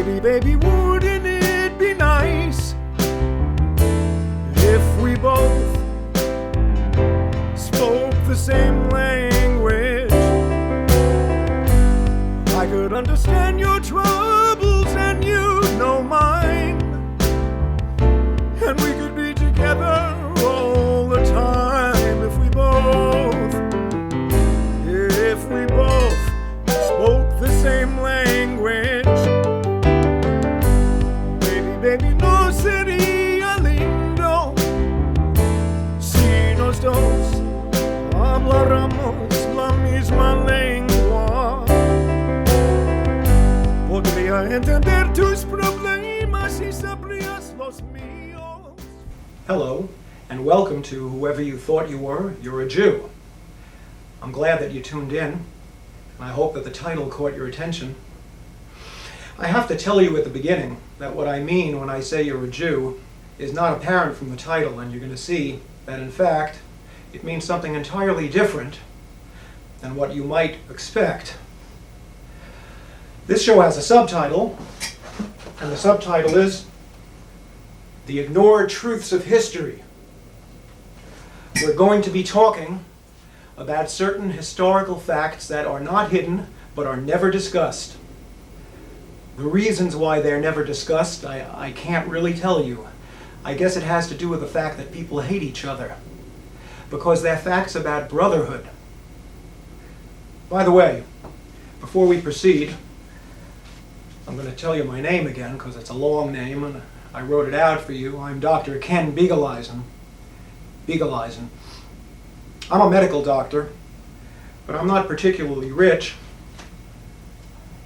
Baby, wouldn't it be nice if we both spoke the same language? I could understand your troubles and you know mine, and we could be together all the time if we both spoke the same language. Baby, no sería lindo si nos dos habláramos la misma lengua. Podría entender tus problemas y sabrías los míos. Hello, and welcome to whoever you thought you were. You're a Jew. I'm glad that you tuned in, and I hope that the title caught your attention. I have to tell you at the beginning that what I mean when I say you're a Jew is not apparent from the title, and you're going to see that in fact it means something entirely different than what you might expect. This show has a subtitle, and the subtitle is The Ignored Truths of History. We're going to be talking about certain historical facts that are not hidden but are never discussed. The reasons why they're never discussed, I can't really tell you. I guess it has to do with the fact that people hate each other, because they're facts about brotherhood. By the way, before we proceed, I'm going to tell you my name again, because it's a long name, and I wrote it out for you. I'm Dr. Ken Beageleisen. I'm a medical doctor, but I'm not particularly rich.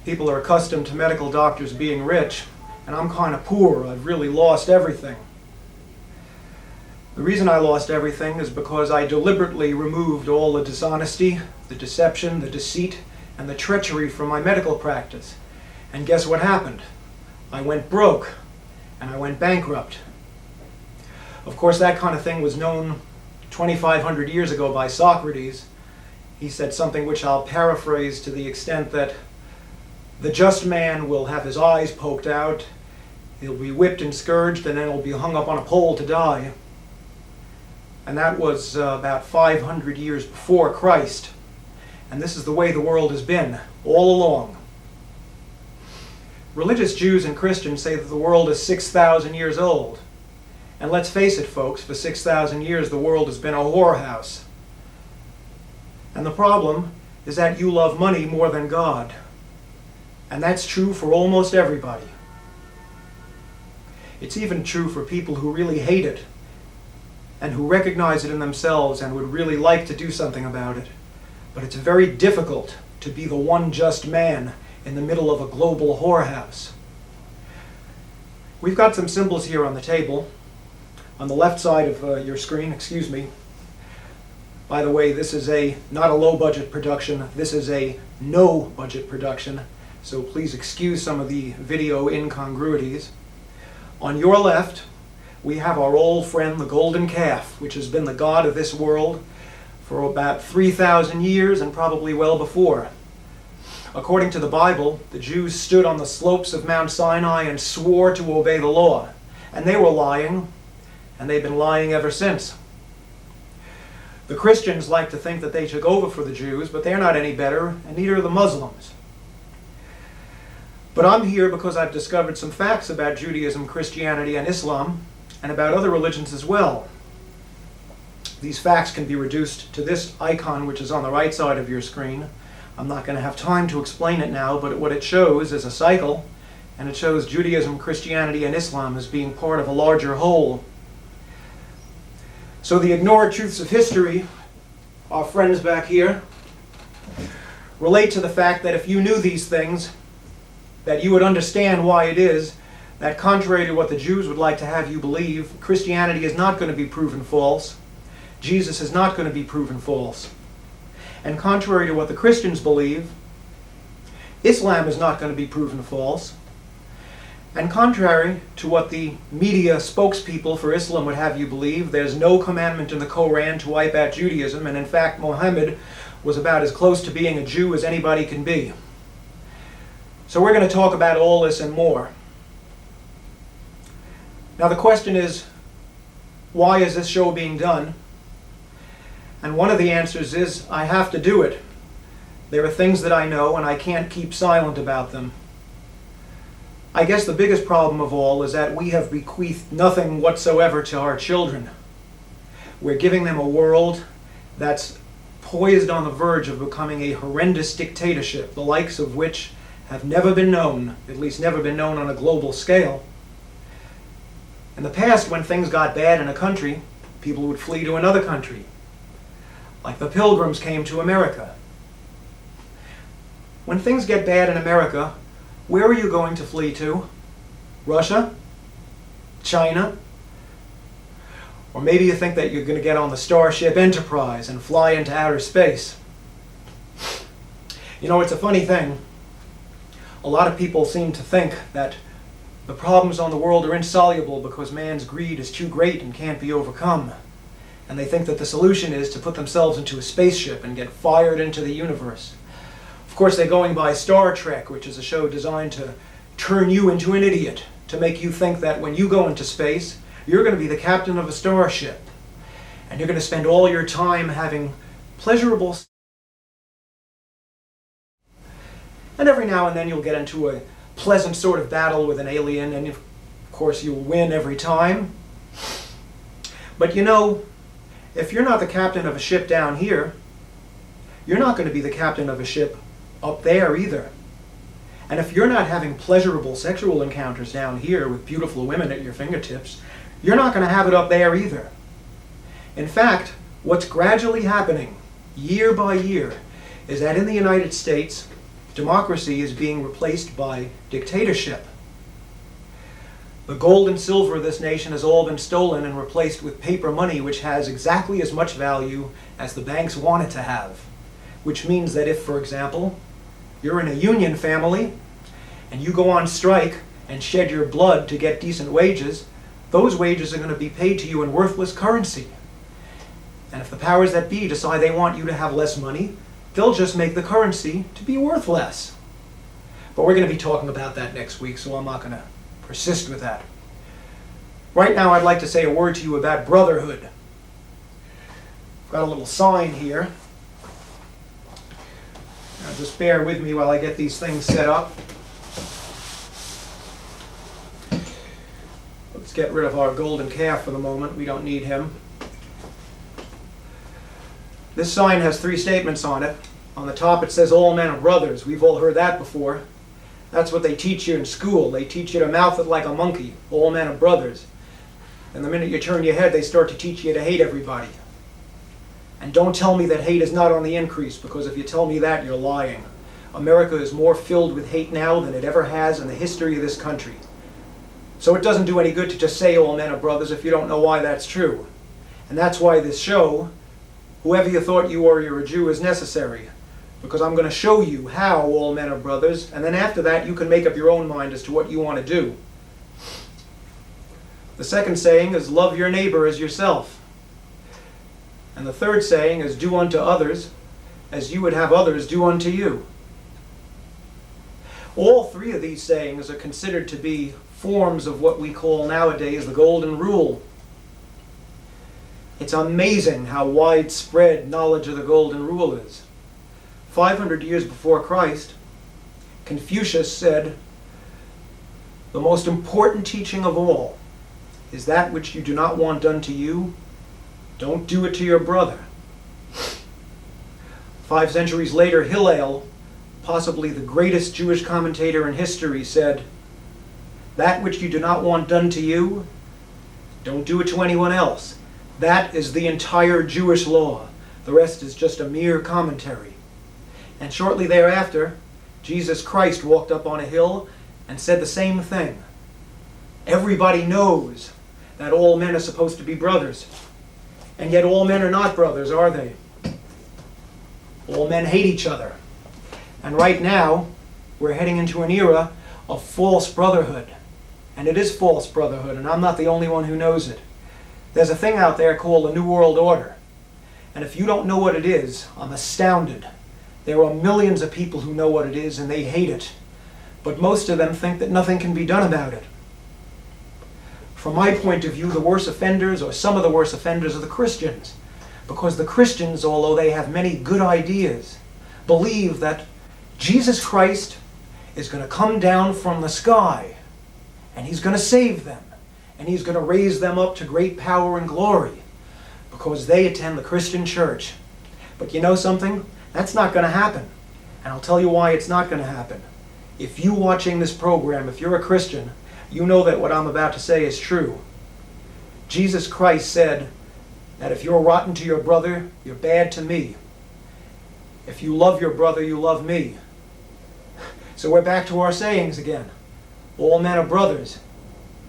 People are accustomed to medical doctors being rich, and I'm kind of poor. I've really lost everything. The reason I lost everything is because I deliberately removed all the dishonesty, the deception, the deceit, and the treachery from my medical practice. And guess what happened? I went broke, and I went bankrupt. Of course, that kind of thing was known 2,500 years ago by Socrates. He said something which I'll paraphrase to the extent that the just man will have his eyes poked out, he'll be whipped and scourged, and then he'll be hung up on a pole to die. And that was about 500 years before Christ. And this is the way the world has been all along. Religious Jews and Christians say that the world is 6,000 years old. And let's face it, folks, for 6,000 years the world has been a whorehouse. And the problem is that you love money more than God. And that's true for almost everybody. It's even true for people who really hate it and who recognize it in themselves and would really like to do something about it. But it's very difficult to be the one just man in the middle of a global whorehouse. We've got some symbols here on the table. On the left side of your screen, excuse me. By the way, this is not a low-budget production. This is a no-budget production. So please excuse some of the video incongruities. On your left, we have our old friend, the golden calf, which has been the god of this world for about 3,000 years and probably well before. According to the Bible, the Jews stood on the slopes of Mount Sinai and swore to obey the law. And they were lying, and they've been lying ever since. The Christians like to think that they took over for the Jews, but they're not any better, and neither are the Muslims. But I'm here because I've discovered some facts about Judaism, Christianity, and Islam, and about other religions as well. These facts can be reduced to this icon, which is on the right side of your screen. I'm not going to have time to explain it now, but what it shows is a cycle, and it shows Judaism, Christianity, and Islam as being part of a larger whole. So the ignored truths of history, our friends back here, relate to the fact that if you knew these things, that you would understand why it is that, contrary to what the Jews would like to have you believe, Christianity is not going to be proven false. Jesus is not going to be proven false. And contrary to what the Christians believe, Islam is not going to be proven false. And contrary to what the media spokespeople for Islam would have you believe, there's no commandment in the Koran to wipe out Judaism, and in fact Muhammad was about as close to being a Jew as anybody can be. So we're going to talk about all this and more. Now the question is, why is this show being done? And one of the answers is, I have to do it. There are things that I know and I can't keep silent about them. I guess the biggest problem of all is that we have bequeathed nothing whatsoever to our children. We're giving them a world that's poised on the verge of becoming a horrendous dictatorship, the likes of which have never been known, at least never been known on a global scale. In the past, when things got bad in a country, people would flee to another country, like the Pilgrims came to America. When things get bad in America, where are you going to flee to? Russia? China? Or maybe you think that you're going to get on the Starship Enterprise and fly into outer space. You know, it's a funny thing. A lot of people seem to think that the problems on the world are insoluble because man's greed is too great and can't be overcome. And they think that the solution is to put themselves into a spaceship and get fired into the universe. Of course, they're going by Star Trek, which is a show designed to turn you into an idiot, to make you think that when you go into space, you're going to be the captain of a starship. And you're going to spend all your time having pleasurable. And every now and then you'll get into a pleasant sort of battle with an alien, and of course you'll win every time. But you know, if you're not the captain of a ship down here, you're not going to be the captain of a ship up there either. And if you're not having pleasurable sexual encounters down here with beautiful women at your fingertips, you're not going to have it up there either. In fact, what's gradually happening, year by year, is that in the United States, democracy is being replaced by dictatorship. The gold and silver of this nation has all been stolen and replaced with paper money, which has exactly as much value as the banks want it to have. Which means that if, for example, you're in a union family and you go on strike and shed your blood to get decent wages, those wages are going to be paid to you in worthless currency. And if the powers that be decide they want you to have less money, they'll just make the currency to be worth less. But we're going to be talking about that next week, so I'm not going to persist with that. Right now, I'd like to say a word to you about Brotherhood. I've got a little sign here. Now, just bear with me while I get these things set up. Let's get rid of our golden calf for the moment. We don't need him. This sign has 3 statements on it. On the top it says, all men are brothers. We've all heard that before. That's what they teach you in school. They teach you to mouth it like a monkey. All men are brothers. And the minute you turn your head, they start to teach you to hate everybody. And don't tell me that hate is not on the increase, because if you tell me that, you're lying. America is more filled with hate now than it ever has in the history of this country. So it doesn't do any good to just say all men are brothers if you don't know why that's true. And that's why this show, whoever you thought you were, you're a Jew, is necessary. Because I'm going to show you how all men are brothers, and then after that you can make up your own mind as to what you want to do. The second saying is, love your neighbor as yourself. And the third saying is, do unto others as you would have others do unto you. All 3 of these sayings are considered to be forms of what we call nowadays the Golden Rule. It's amazing how widespread knowledge of the Golden Rule is. 500 years before Christ, Confucius said, the most important teaching of all is that which you do not want done to you, don't do it to your brother. 5 centuries later, Hillel, possibly the greatest Jewish commentator in history, said, that which you do not want done to you, don't do it to anyone else. That is the entire Jewish law. The rest is just a mere commentary. And shortly thereafter, Jesus Christ walked up on a hill and said the same thing. Everybody knows that all men are supposed to be brothers. And yet all men are not brothers, are they? All men hate each other. And right now, we're heading into an era of false brotherhood. And it is false brotherhood, and I'm not the only one who knows it. There's a thing out there called the New World Order. And if you don't know what it is, I'm astounded. There are millions of people who know what it is, and they hate it. But most of them think that nothing can be done about it. From my point of view, the worst offenders, or some of the worst offenders, are the Christians. Because the Christians, although they have many good ideas, believe that Jesus Christ is going to come down from the sky, and he's going to save them, and he's going to raise them up to great power and glory, because they attend the Christian church. But you know something? That's not going to happen. And I'll tell you why it's not going to happen. If you watching this program, if you're a Christian, you know that what I'm about to say is true. Jesus Christ said that if you're rotten to your brother, you're bad to me. If you love your brother, you love me. So we're back to our sayings again. All men are brothers.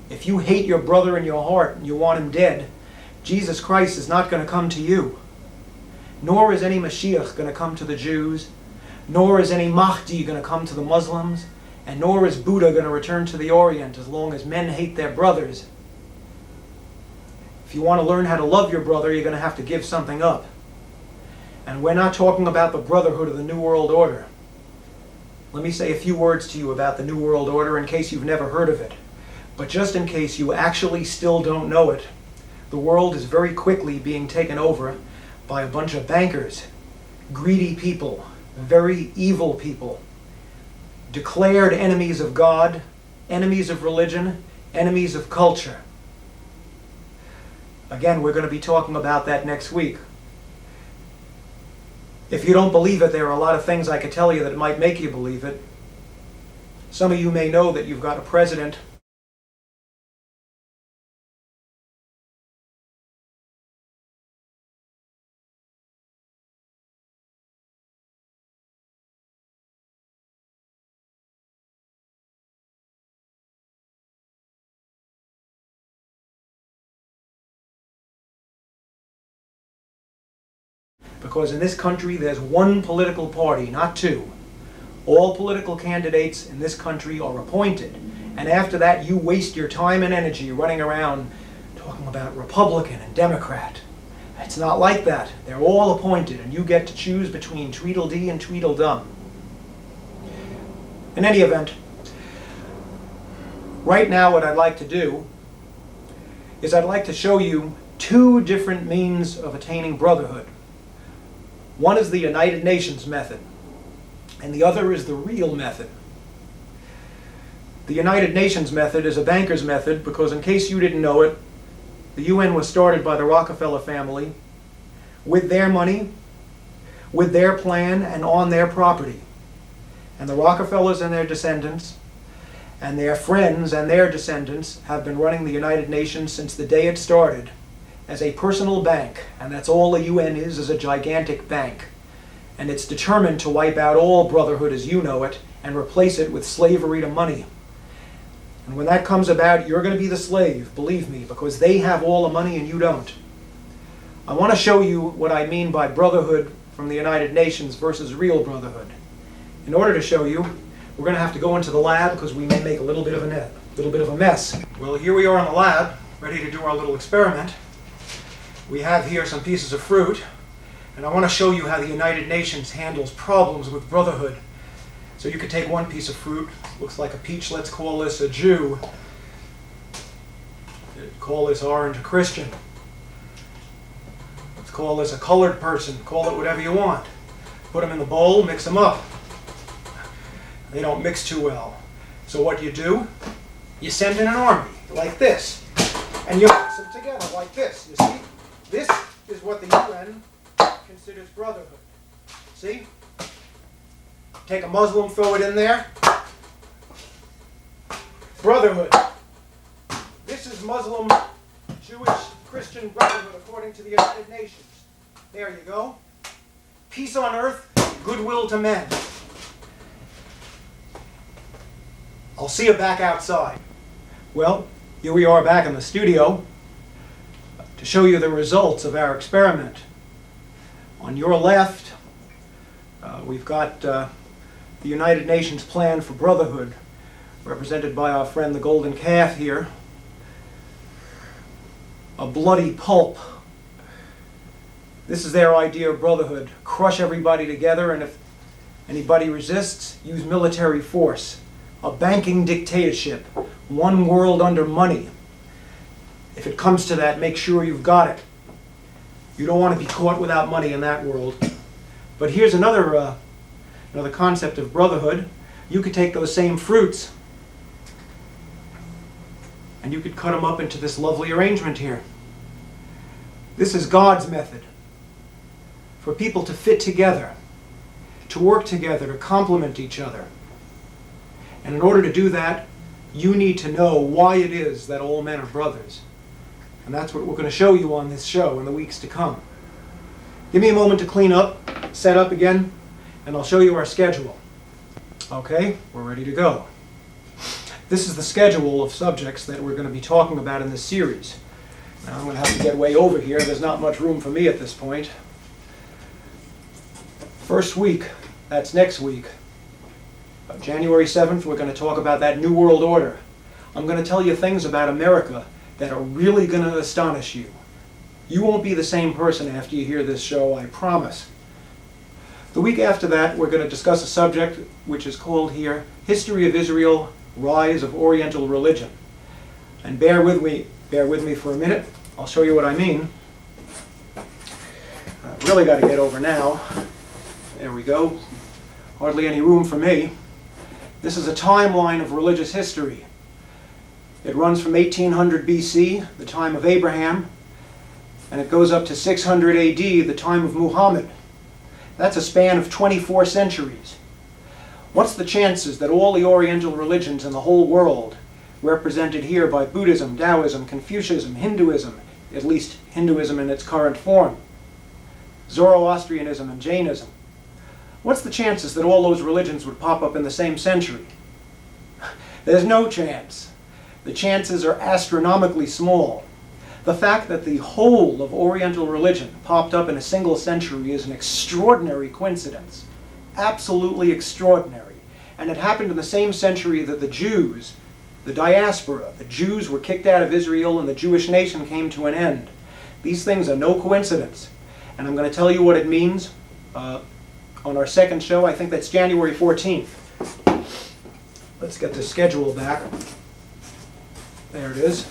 If you hate your brother in your heart and you want him dead, Jesus Christ is not going to come to you. Nor is any Mashiach going to come to the Jews. Nor is any Mahdi going to come to the Muslims. And nor is Buddha going to return to the Orient as long as men hate their brothers. If you want to learn how to love your brother, you're going to have to give something up. And we're not talking about the Brotherhood of the New World Order. Let me say a few words to you about the New World Order in case you've never heard of it. But just in case you actually still don't know it, the world is very quickly being taken over by a bunch of bankers, greedy people, very evil people, declared enemies of God, enemies of religion, enemies of culture. Again, we're going to be talking about that next week. If you don't believe it, there are a lot of things I could tell you that might make you believe it. Some of you may know that you've got a president because in this country there's one political party, not two. All political candidates in this country are appointed. And after that, you waste your time and energy running around talking about Republican and Democrat. It's not like that. They're all appointed, and you get to choose between Tweedledee and Tweedledum. In any event, right now what I'd like to do is I'd like to show you two different means of attaining brotherhood. One is the United Nations method, and the other is the real method. The United Nations method is a banker's method because, in case you didn't know it, the UN was started by the Rockefeller family with their money, with their plan, and on their property. And the Rockefellers and their descendants, and their friends and their descendants have been running the United Nations since the day it started as a personal bank, and that's all the UN is a gigantic bank. And it's determined to wipe out all brotherhood as you know it and replace it with slavery to money. And when that comes about, you're going to be the slave, believe me, because they have all the money and you don't. I want to show you what I mean by brotherhood from the United Nations versus real brotherhood. In order to show you, we're going to have to go into the lab because we may make a little bit of a mess. Well, here we are in the lab, ready to do our little experiment. We have here some pieces of fruit, and I want to show you how the United Nations handles problems with brotherhood. So you could take one piece of fruit, looks like a peach, let's call this a Jew. Call this orange a Christian. Let's call this a colored person, call it whatever you want. Put them in the bowl, mix them up. They don't mix too well. So what do? You send in an army, like this, and you mix them together like this, you see? This is what the UN considers brotherhood. See? Take a Muslim, throw it in there. Brotherhood. This is Muslim, Jewish, Christian brotherhood according to the United Nations. There you go. Peace on earth, goodwill to men. I'll see you back outside. Well, here we are back in the studio to show you the results of our experiment. On your left, we've got the United Nations Plan for Brotherhood, represented by our friend the Golden Calf here. A bloody pulp. This is their idea of brotherhood. Crush everybody together, and if anybody resists, use military force. a banking dictatorship, one world under money. If it comes to that, make sure you've got it. You don't want to be caught without money in that world. But here's another concept of brotherhood. You could take those same fruits and you could cut them up into this lovely arrangement here. This is God's method for people to fit together, to work together, to complement each other. And in order to do that, you need to know why it is that all men are brothers. And that's what we're going to show you on this show in the weeks to come. Give me a moment to clean up, set up again, and I'll show you our schedule. Okay, we're ready to go. This is the schedule of subjects that we're going to be talking about in this series. Now I'm going to have to get way over here. There's not much room for me at this point. First week, that's next week. January 7th, we're going to talk about that New World Order. I'm going to tell you things about America that are really going to astonish you. You won't be the same person after you hear this show, I promise. The week after that, we're going to discuss a subject which is called here, History of Israel, Rise of Oriental Religion. And bear with me for a minute. I'll show you what I mean. I've really got to get over now. There we go. Hardly any room for me. This is a timeline of religious history. It runs from 1800 BC, the time of Abraham, and it goes up to 600 AD, the time of Muhammad. That's a span of 24 centuries. What's the chances that all the Oriental religions in the whole world, represented here by Buddhism, Taoism, Confucianism, Hinduism, at least Hinduism in its current form, Zoroastrianism and Jainism, what's the chances that all those religions would pop up in the same century? There's no chance. The chances are astronomically small. The fact that the whole of Oriental religion popped up in a single century is an extraordinary coincidence. Absolutely extraordinary. And it happened in the same century that the Jews, the diaspora, the Jews were kicked out of Israel and the Jewish nation came to an end. These things are no coincidence. And I'm going to tell you what it means on our second show. I think that's January 14th. Let's get the schedule back. There it is.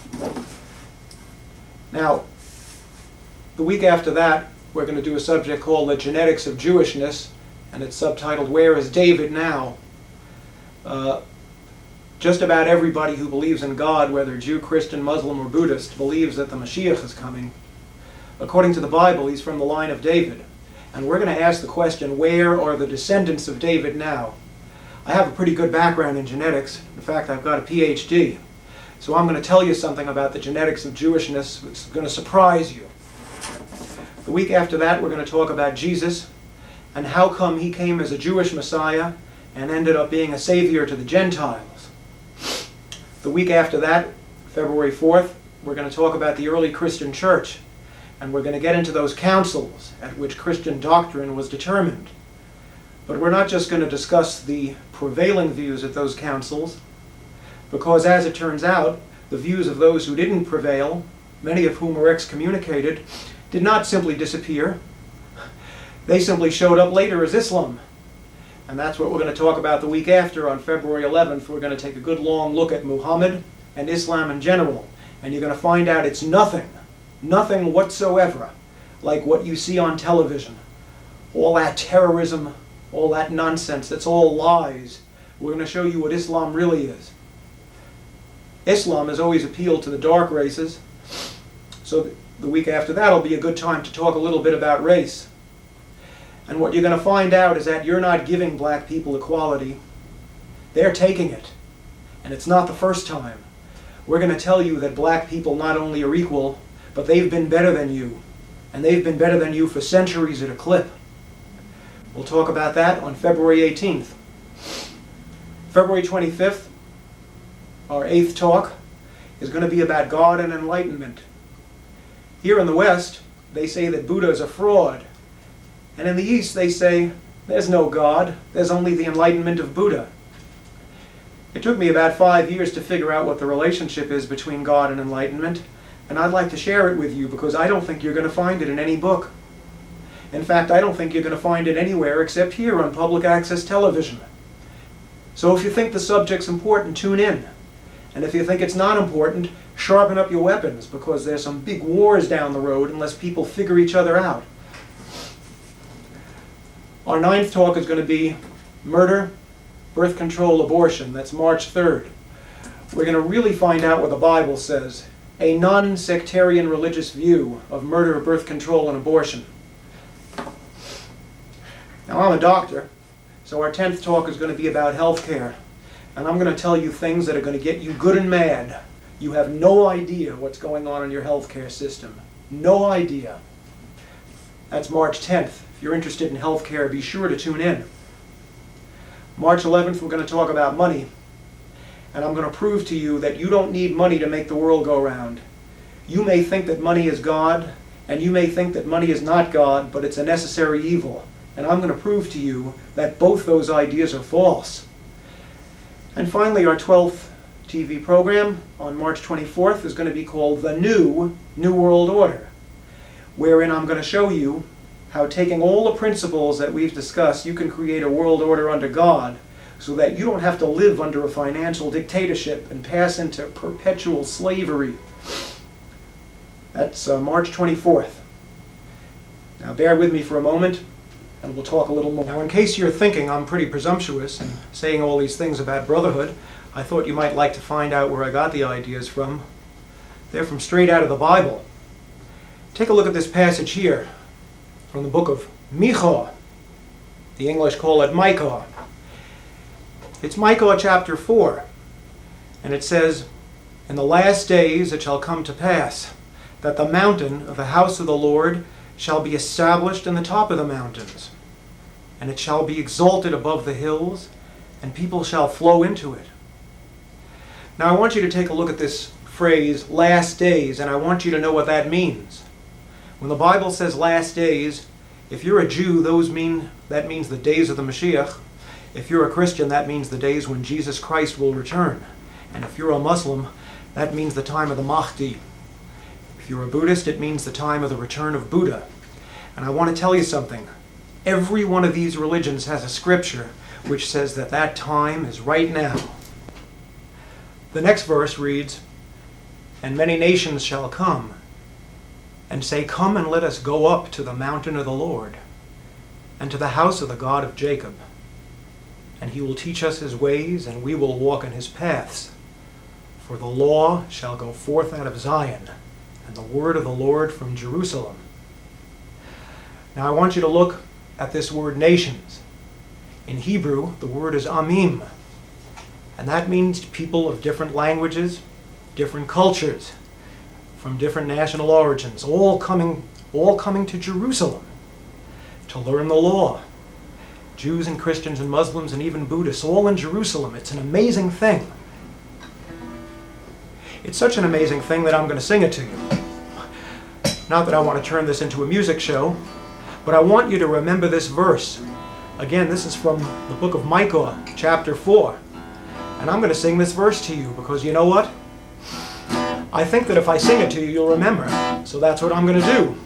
Now, the week after that, we're going to do a subject called The Genetics of Jewishness, and it's subtitled, Where is David Now? Just about everybody who believes in God, whether Jew, Christian, Muslim, or Buddhist, believes that the Mashiach is coming. According to the Bible, he's from the line of David. And we're going to ask the question, where are the descendants of David now? I have a pretty good background in genetics. In fact, I've got a PhD. So I'm going to tell you something about the genetics of Jewishness that's going to surprise you. The week after that, we're going to talk about Jesus and how come he came as a Jewish Messiah and ended up being a savior to the Gentiles. The week after that, February 4th, we're going to talk about the early Christian church. And we're going to get into those councils at which Christian doctrine was determined. But we're not just going to discuss the prevailing views at those councils, because as it turns out, the views of those who didn't prevail, many of whom were excommunicated, did not simply disappear. They simply showed up later as Islam. And that's what we're going to talk about the week after on February 11th. We're going to take a good long look at Muhammad and Islam in general. And you're going to find out it's nothing whatsoever like what you see on television. All that terrorism, all that nonsense, that's all lies. We're going to show you what Islam really is. Islam has always appealed to the dark races, so the week after that will be a good time to talk a little bit about race. And what you're going to find out is that you're not giving black people equality. They're taking it. And it's not the first time. We're going to tell you that black people not only are equal, but they've been better than you. And they've been better than you for centuries at a clip. We'll talk about that on February 18th. February 25th, our 8th talk, is going to be about God and enlightenment. Here in the West, they say that Buddha is a fraud. And in the East, they say, there's no God, there's only the enlightenment of Buddha. It took me about 5 years to figure out what the relationship is between God and enlightenment, and I'd like to share it with you because I don't think you're going to find it in any book. In fact, I don't think you're going to find it anywhere except here on public access television. So if you think the subject's important, tune in. And if you think it's not important, sharpen up your weapons, because there's some big wars down the road unless people figure each other out. Our 9th talk is going to be murder, birth control, abortion. That's March 3rd. We're going to really find out what the Bible says. A non-sectarian religious view of murder, birth control, and abortion. Now, I'm a doctor, so our 10th talk is going to be about health care. And I'm going to tell you things that are going to get you good and mad. You have no idea what's going on in your health care system. No idea. That's March 10th. If you're interested in health care, be sure to tune in. March 11th, we're going to talk about money. And I'm going to prove to you that you don't need money to make the world go round. You may think that money is God, and you may think that money is not God, but it's a necessary evil. And I'm going to prove to you that both those ideas are false. And finally, our 12th TV program on March 24th is going to be called The New World Order, wherein I'm going to show you how, taking all the principles that we've discussed, you can create a world order under God, so that you don't have to live under a financial dictatorship and pass into perpetual slavery. That's March 24th. Now bear with me for a moment, and we'll talk a little more. Now, in case you're thinking I'm pretty presumptuous in saying all these things about brotherhood, I thought you might like to find out where I got the ideas from. They're from straight out of the Bible. Take a look at this passage here from the book of Micah. The English call it Micah. It's Micah chapter 4, and it says, "In the last days it shall come to pass, that the mountain of the house of the Lord shall be established in the top of the mountains, and it shall be exalted above the hills, and people shall flow into it." Now I want you to take a look at this phrase, last days, and I want you to know what that means. When the Bible says last days, if you're a Jew, that means the days of the Mashiach. If you're a Christian, that means the days when Jesus Christ will return. And if you're a Muslim, that means the time of the Mahdi. If you're a Buddhist, it means the time of the return of Buddha. And I want to tell you something. Every one of these religions has a scripture which says that that time is right now. The next verse reads, "And many nations shall come, and say, Come and let us go up to the mountain of the Lord, and to the house of the God of Jacob. And he will teach us his ways, and we will walk in his paths. For the law shall go forth out of Zion, and the word of the Lord from Jerusalem." Now I want you to look at this word nations. In Hebrew, the word is amim, and that means people of different languages, different cultures, from different national origins, all coming to Jerusalem to learn the law. Jews and Christians and Muslims and even Buddhists, all in Jerusalem. It's an amazing thing. It's such an amazing thing that I'm going to sing it to you. Not that I want to turn this into a music show, but I want you to remember this verse. Again, this is from the book of Micah, chapter 4. And I'm going to sing this verse to you because you know what? I think that if I sing it to you, you'll remember. So that's what I'm going to do.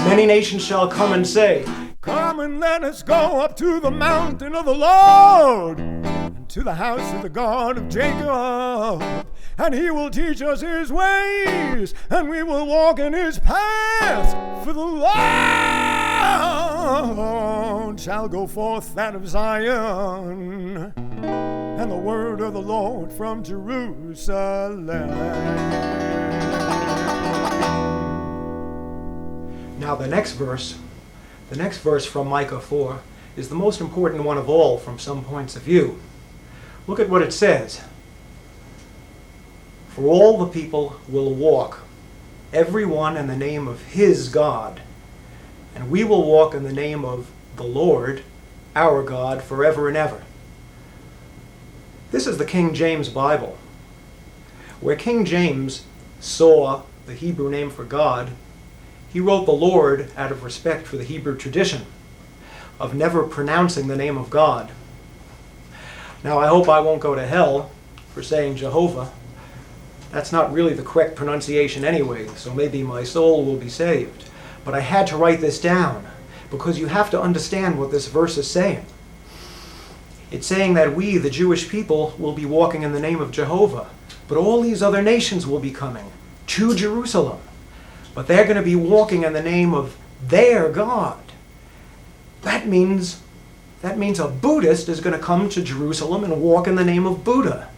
"Many nations shall come and say, Come and let us go up to the mountain of the Lord, and to the house of the God of Jacob. And he will teach us his ways, and we will walk in his paths. For the Lord shall go forth out of Zion, and the word of the Lord from Jerusalem." Now the next verse from Micah 4 is the most important one of all from some points of view. Look at what it says. "For all the people will walk, every one in the name of his God, and we will walk in the name of the Lord, our God, forever and ever." This is the King James Bible. Where King James saw the Hebrew name for God, he wrote the Lord out of respect for the Hebrew tradition of never pronouncing the name of God. Now I hope I won't go to hell for saying Jehovah. That's not really the correct pronunciation anyway, so maybe my soul will be saved. But I had to write this down because you have to understand what this verse is saying. It's saying that we, the Jewish people, will be walking in the name of Jehovah, but all these other nations will be coming to Jerusalem. But they're going to be walking in the name of their God. That means a Buddhist is going to come to Jerusalem and walk in the name of Buddha.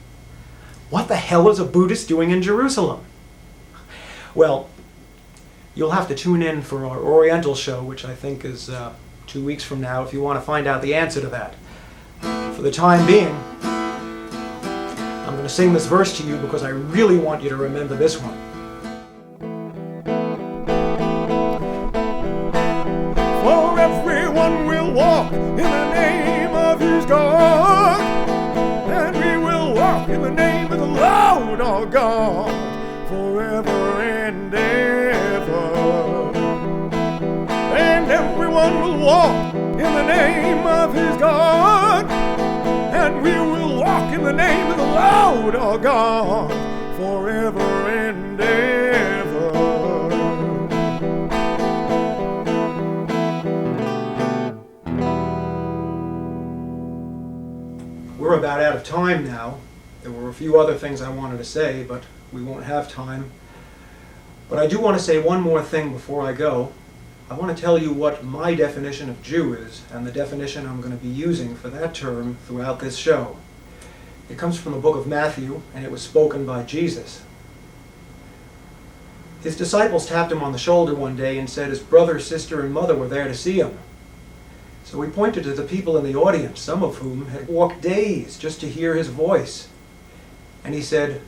What the hell is a Buddhist doing in Jerusalem? Well, you'll have to tune in for our Oriental show, which I think is 2 weeks from now, if you want to find out the answer to that. For the time being, I'm going to sing this verse to you because I really want you to remember this one. For everyone will walk in the name of his God, and we will walk in the name of the Lord our God forever and ever. And everyone will walk in the name of his God, and we will walk in the name of the Lord our God forever and ever. We're about out of time now. There were a few other things I wanted to say, but we won't have time. But I do want to say one more thing before I go. I want to tell you what my definition of Jew is, and the definition I'm going to be using for that term throughout this show. It comes from the book of Matthew, and it was spoken by Jesus. His disciples tapped him on the shoulder one day and said his brother, sister, and mother were there to see him. So he pointed to the people in the audience, some of whom had walked days just to hear his voice. And he said,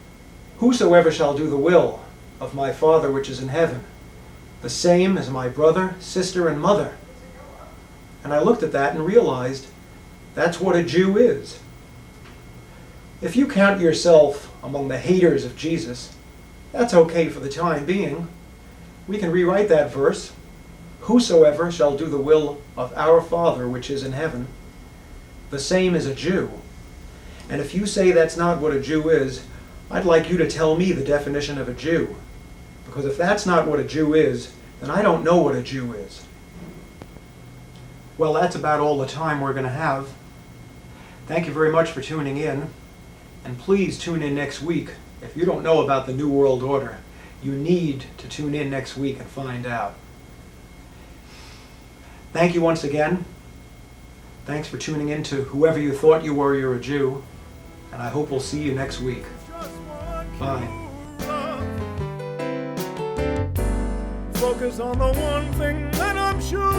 "Whosoever shall do the will of my Father which is in heaven, the same as my brother, sister, and mother." And I looked at that and realized that's what a Jew is. If you count yourself among the haters of Jesus, that's okay for the time being. We can rewrite that verse. Whosoever shall do the will of our Father which is in heaven, the same is a Jew. And if you say that's not what a Jew is, I'd like you to tell me the definition of a Jew. Because if that's not what a Jew is, then I don't know what a Jew is. Well, that's about all the time we're going to have. Thank you very much for tuning in. And please tune in next week. If you don't know about the New World Order, you need to tune in next week and find out. Thank you once again. Thanks for tuning in to whoever you thought you were, you're a Jew. And I hope we'll see you next week. Bye. Focus on the one thing that I'm sure